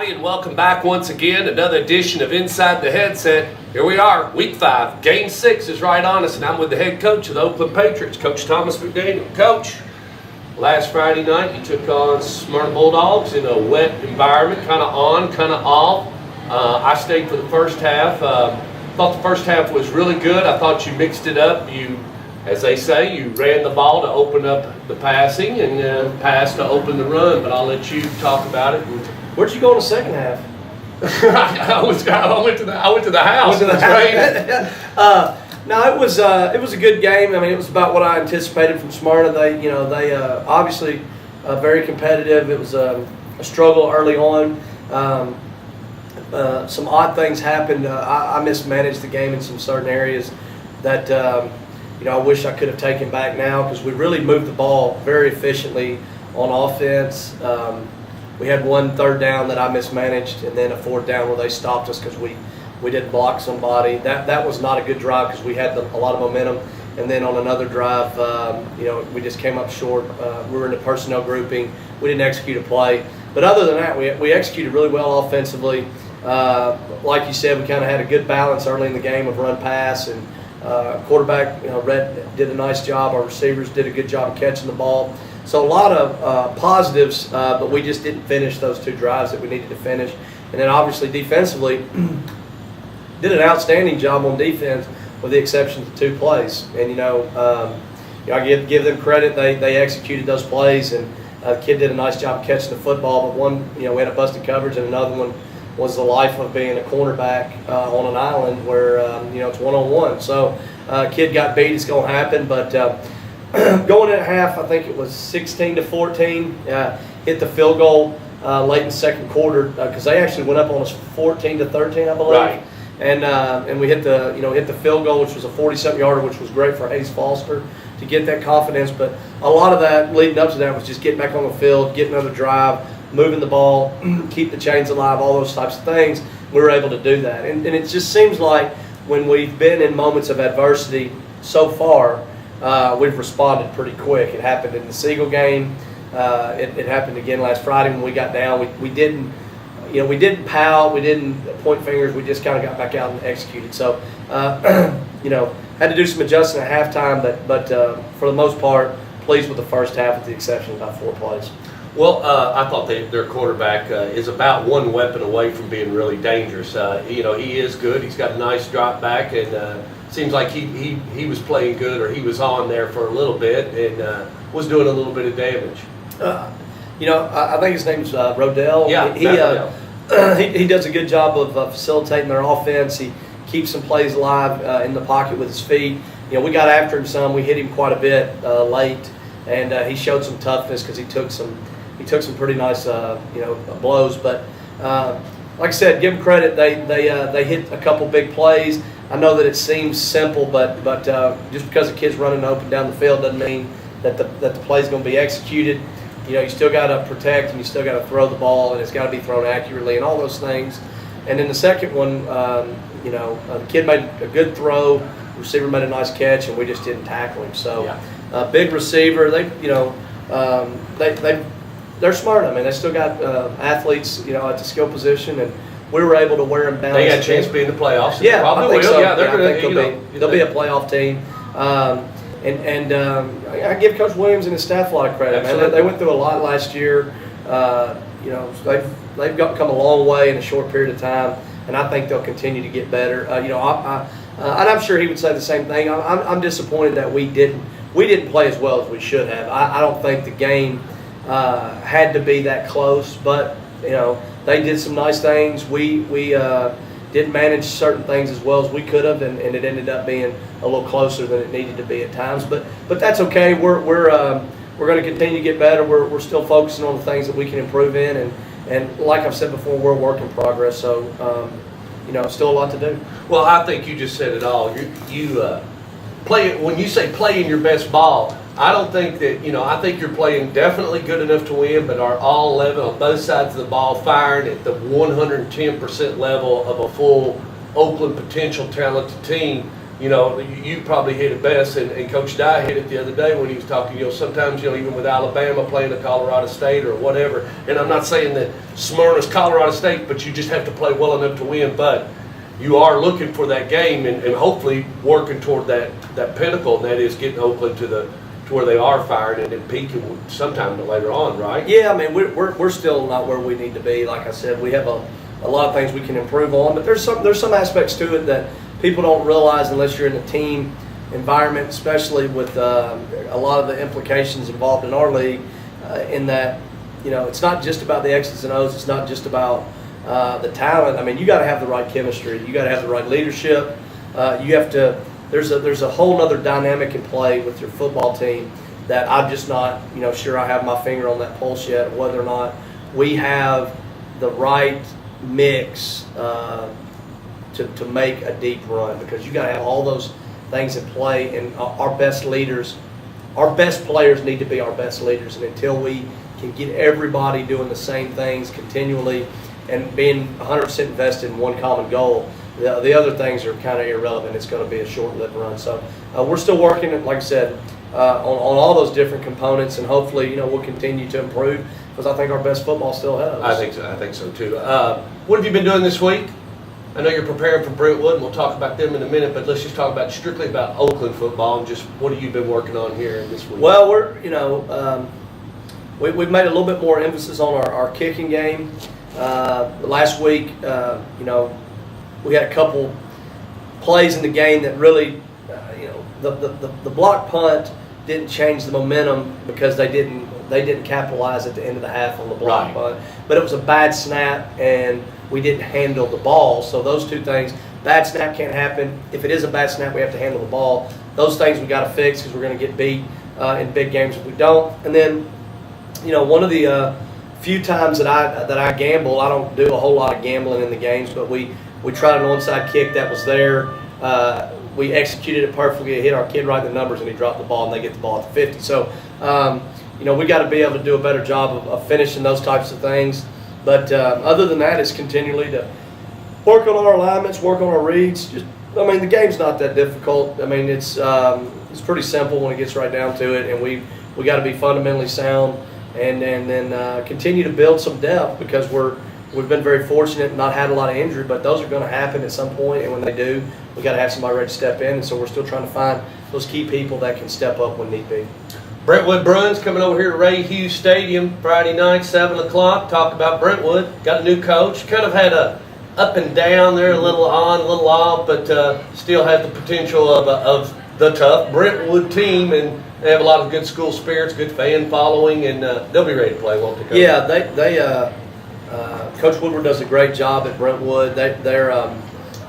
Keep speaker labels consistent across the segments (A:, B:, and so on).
A: everybody, and welcome back once again. Another edition of Inside the Headset. Here we are, Week 5. Game 6 is right on us, and I'm with the head coach of the Oakland Patriots, Coach Thomas McDaniel. Coach, last Friday night you took on Smyrna Bulldogs in a wet environment, kind of on, kind of off. I stayed for the first half. Thought the first half was really good. I thought you mixed it up. You, as they say, you ran the ball to open up the passing and passed to open the run. But I'll let you talk about it.
B: Where'd you go in the second half?
A: I went to the house.
B: No, it was a good game. I mean, it was about what I anticipated from Smyrna. They obviously very competitive. It was a struggle early on. Some odd things happened. I mismanaged the game in some certain areas that I wish I could have taken back now, because we really moved the ball very efficiently on offense. We had one third down that I mismanaged, and then a fourth down where they stopped us because we didn't block somebody. That was not a good drive because we had a lot of momentum. And then on another drive, we just came up short. We were in a personnel grouping. We didn't execute a play. But other than that, we executed really well offensively. Like you said, we kind of had a good balance early in the game of run pass, and quarterback, Red did a nice job. Our receivers did a good job of catching the ball. So a lot of positives, but we just didn't finish those two drives that we needed to finish. And then obviously defensively, did an outstanding job on defense with the exception of 2 plays. And I give them credit. They executed those plays, and the kid did a nice job catching the football. But one, we had a busted coverage, and another one was the life of being a cornerback on an island where it's one-on-one. So kid got beat. It's going to happen, but. Going in at half, I think it was 16-14. Hit the field goal late in the second quarter because they actually went up on us 14-13, I believe.
A: Right.
B: And we hit the field goal, which was a 47 yarder, which was great for Hayes Foster to get that confidence. But a lot of that leading up to that was just getting back on the field, getting another drive, moving the ball, keep the chains alive, all those types of things. We were able to do that, and it just seems like when we've been in moments of adversity so far. We've responded pretty quick. It happened in the Siegel game. It happened again last Friday when we got down. We didn't pout. We didn't point fingers. We just kind of got back out and executed. So, had to do some adjusting at halftime, but for the most part, pleased with the first half, with the exception of about 4 plays.
A: Well, I thought their quarterback is about one weapon away from being really dangerous. He is good. He's got a nice drop back, and seems like he was playing good, or he was on there for a little bit and was doing a little bit of damage.
B: I think his name's Rodell.
A: Yeah,
B: he does a good job of facilitating their offense. He keeps some plays alive in the pocket with his feet. We got after him some. We hit him quite a bit late, and he showed some toughness because he took some pretty nice blows. But like I said, give them credit. They hit a couple big plays. I know that it seems simple, but just because the kid's running open down the field doesn't mean that the play's going to be executed. You still got to protect, and you still got to throw the ball, and it's got to be thrown accurately, and all those things. And then the second one, the kid made a good throw, the receiver made a nice catch, and we just didn't tackle him. So, big receiver. They're smart. I mean, they still got athletes, at the skill position, and we were able to wear them down.
A: They got a chance to be in the playoffs.
B: Yeah,
A: probably
B: I think
A: will.
B: so.
A: Yeah,
B: they'll be a playoff team. I give Coach Williams and his staff a lot of credit. Man, they went through a lot last year. They've come a long way in a short period of time, and I think they'll continue to get better. And I'm sure he would say the same thing. I'm disappointed that we didn't play as well as we should have. I don't think the game had to be that close, but they did some nice things. We didn't manage certain things as well as we could have, and it ended up being a little closer than it needed to be at times. But that's okay. We're going to continue to get better. We're still focusing on the things that we can improve in, and like I've said before, we're a work in progress. So still a lot to do.
A: Well, I think you just said it all. You play when you say playing your best ball. I don't think that, I think you're playing definitely good enough to win, but are all 11 on both sides of the ball firing at the 110% level of a full Oakland potential talented team. you know, you probably hit it best, and Coach Dye hit it the other day when he was talking, you know, sometimes, you know, even with Alabama playing at Colorado State or whatever, and I'm not saying that Smyrna's Colorado State, but you just have to play well enough to win, but you are looking for that game and hopefully working toward that pinnacle, and that is getting Oakland to where they are firing and then peaking sometime later on, right?
B: Yeah, I mean, we're still not where we need to be. Like I said, we have a lot of things we can improve on, but there's some aspects to it that people don't realize unless you're in a team environment, especially with a lot of the implications involved in our league, in that, you know, it's not just about the X's and O's, it's not just about the talent. I mean, you got to have the right chemistry, you got to have the right leadership. You have to. There's a whole other dynamic in play with your football team that I'm just not, you know, sure I have my finger on that pulse yet, whether or not we have the right mix to make a deep run, because you got to have all those things in play, and our best leaders, our best players need to be our best leaders, and until we can get everybody doing the same things continually and being 100% invested in one common goal, the other things are kind of irrelevant. It's going to be a short-lived run. So we're still working, like I said, on all those different components, and hopefully, you know, we'll continue to improve, because I think our best football still ahead of us.
A: I think so too. What have you been doing this week? I know you're preparing for Brentwood, and we'll talk about them in a minute, but let's just talk about strictly about Oakland football and just what have you been working on here this week?
B: Well, we've made a little bit more emphasis on our kicking game. Last week, you know, we had a couple plays in the game that really, you know, the block punt didn't change the momentum because they didn't capitalize at the end of the half on the block punt. But it was a bad snap, and we didn't handle the ball. So those two things, bad snap can't happen. If it is a bad snap, we have to handle the ball. Those things we got to fix, because we're going to get beat in big games if we don't. And then, you know, one of the few times that I gamble, I don't do a whole lot of gambling in the games, but we tried an onside kick that was there. We executed it perfectly. It hit our kid right in the numbers, and he dropped the ball, and they get the ball at the 50. So, you know, we got to be able to do a better job of finishing those types of things. But other than that, it's continually to work on our alignments, work on our reads. I mean, the game's not that difficult. I mean, it's pretty simple when it gets right down to it, and we got to be fundamentally sound and then continue to build some depth, because we've been very fortunate and not had a lot of injury, but those are going to happen at some point, and when they do, we got to have somebody ready to step in, and so we're still trying to find those key people that can step up when need be.
A: Brentwood Bruins coming over here to Ray Hughes Stadium Friday night, 7 o'clock. Talk about Brentwood. Got a new coach. Kind of had a up and down there, a little on, a little off, but still have the potential of the tough Brentwood team, and they have a lot of good school spirits, good fan following, and they'll be ready to play, won't they, Coach?
B: Yeah, Coach Woodward does a great job at Brentwood. They're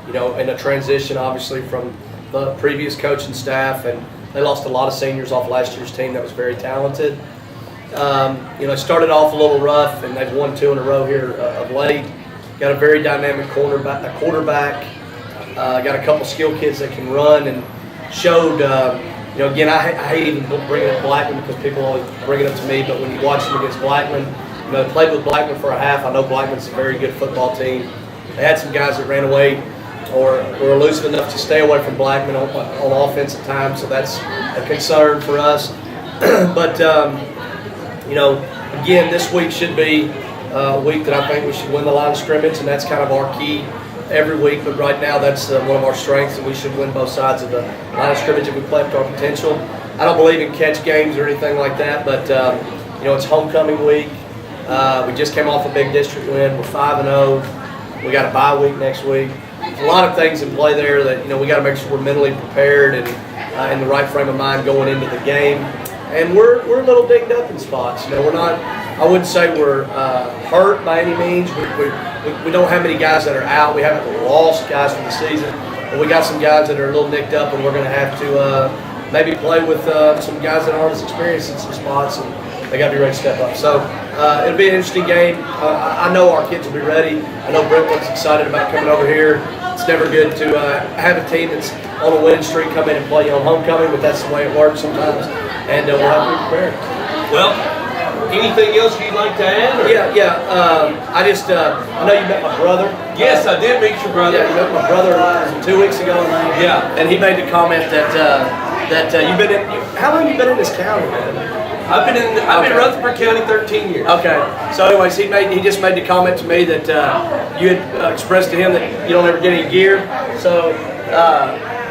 B: you know, in a transition, obviously, from the previous coaching staff, and they lost a lot of seniors off last year's team that was very talented. You know, it started off a little rough, and they've won 2 in a row here of late. Got a very dynamic quarterback. Got a couple skill kids that can run, and showed. You know, again, I hate even bringing up Blackman, because people always bring it up to me. But when you watch them against Blackman, you know, they played with Blackman for a half. I know Blackman's a very good football team. They had some guys that ran away or were elusive enough to stay away from Blackman on offense at times, so that's a concern for us. But, you know, again, this week should be a week that I think we should win the line of scrimmage, and that's kind of our key every week. But right now, that's one of our strengths, and we should win both sides of the line of scrimmage if we play up to our potential. I don't believe in catch games or anything like that, but, you know, it's homecoming week. We just came off a big district win. We're 5-0. We got a bye week next week. There's a lot of things in play there that, you know, we got to make sure we're mentally prepared and in the right frame of mind going into the game. And we're a little dinged up in spots. You know, we're not. I wouldn't say we're hurt by any means. We don't have many guys that are out. We haven't lost guys for the season, but we got some guys that are a little nicked up, and we're going to have to maybe play with some guys that aren't as experienced in some spots, and they got to be ready to step up. So it'll be an interesting game. I know our kids will be ready. I know Brentwood's excited about coming over here. It's never good to have a team that's on a winning streak come in and play on homecoming, but that's the way it works sometimes, and we'll have to be prepared.
A: Well, Anything else you'd like to add? Or?
B: Yeah. I know you met my brother.
A: Yes, I did meet your brother.
B: Yeah, you met my brother 2 weeks ago.
A: Yeah.
B: And he made the comment that you've been in. How long have you been in this county, man?
A: I've been in Rutherford County 13 years.
B: Okay. So, anyways, he just made the comment to me that you had expressed to him that you don't ever get any gear. So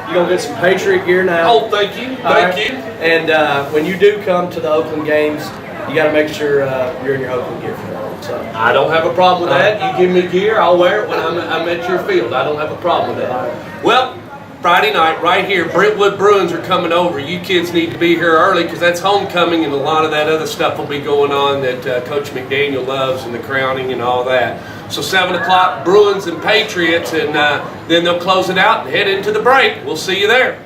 B: you're gonna get some Patriot gear now.
A: Oh, thank you. Thank you.
B: And when you do come to the Oakland games, you got to make sure you're in your Oakland gear for that. So
A: I don't have a problem with that. You give me gear, I'll wear it when I'm at your field. I don't have a problem with that. Well, Friday night, right here, Brentwood Bruins are coming over. You kids need to be here early because that's homecoming and a lot of that other stuff will be going on that Coach McDaniel loves and the crowning and all that. So 7 o'clock, Bruins and Patriots, and then they'll close it out and head into the break. We'll see you there.